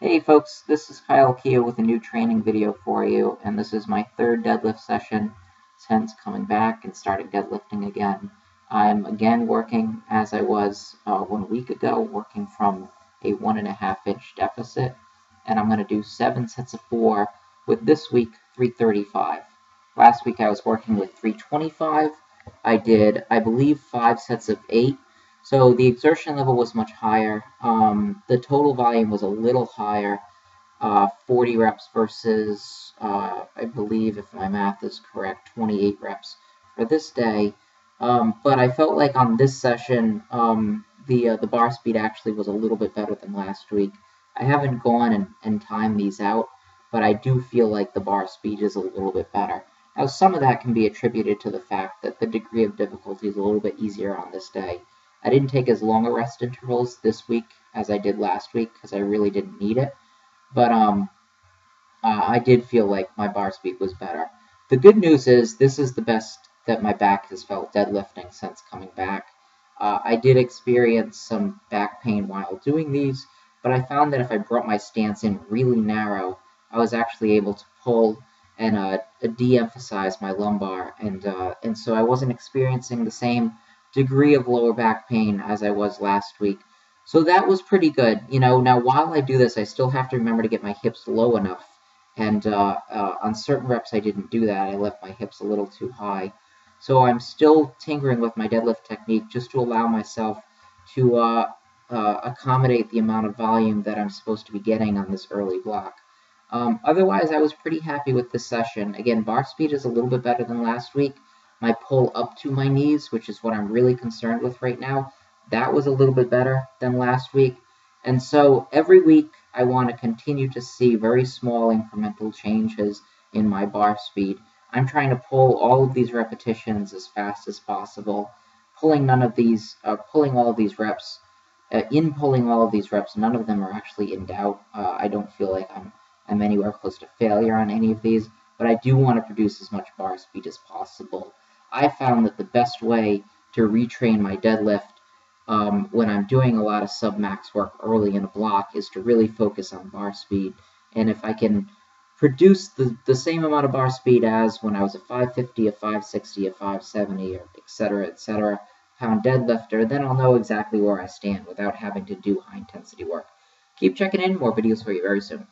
Hey folks, this is Keough with a new training video for you, and this is my third deadlift session since coming back and starting deadlifting again. I'm again working as I was 1 week ago, working from a 1.5-inch deficit, and I'm going to do 7 sets of 4 with this week 335. Last week I was working with 325. I did, I believe, 5 sets of 8. So the exertion level was much higher. The total volume was a little higher, 40 reps versus, I believe, if my math is correct, 28 reps for this day. But I felt like on this session, the bar speed actually was a little bit better than last week. I haven't gone and timed these out, but I do feel like the bar speed is a little bit better. Now, some of that can be attributed to the fact that the degree of difficulty is a little bit easier on this day. I didn't take as long a rest intervals this week as I did last week because I really didn't need it. But I did feel like my bar speed was better. The good news is this is the best that my back has felt deadlifting since coming back. I did experience some back pain while doing these, but I found that if I brought my stance in really narrow, I was actually able to pull and de-emphasize my lumbar, and so I wasn't experiencing the same degree of lower back pain as I was last week. So that was pretty good. Now while I do this, I still have to remember to get my hips low enough. And on certain reps, I didn't do that. I left my hips a little too high. So I'm still tinkering with my deadlift technique just to allow myself to accommodate the amount of volume that I'm supposed to be getting on this early block. Otherwise, I was pretty happy with this session. Again, bar speed is a little bit better than last week. My pull up to my knees, which is what I'm really concerned with right now, that was a little bit better than last week. And so every week, I want to continue to see very small incremental changes in my bar speed. I'm trying to pull all of these repetitions as fast as possible, pulling all of these reps. Pulling all of these reps, none of them are actually in doubt. I don't feel like I'm anywhere close to failure on any of these, but I do want to produce as much bar speed as possible. I found that the best way to retrain my deadlift when I'm doing a lot of sub-max work early in a block is to really focus on bar speed. And if I can produce the same amount of bar speed as when I was a 550, a 560, a 570, or et cetera, pound deadlifter, then I'll know exactly where I stand without having to do high intensity work. Keep checking in, more videos for you very soon.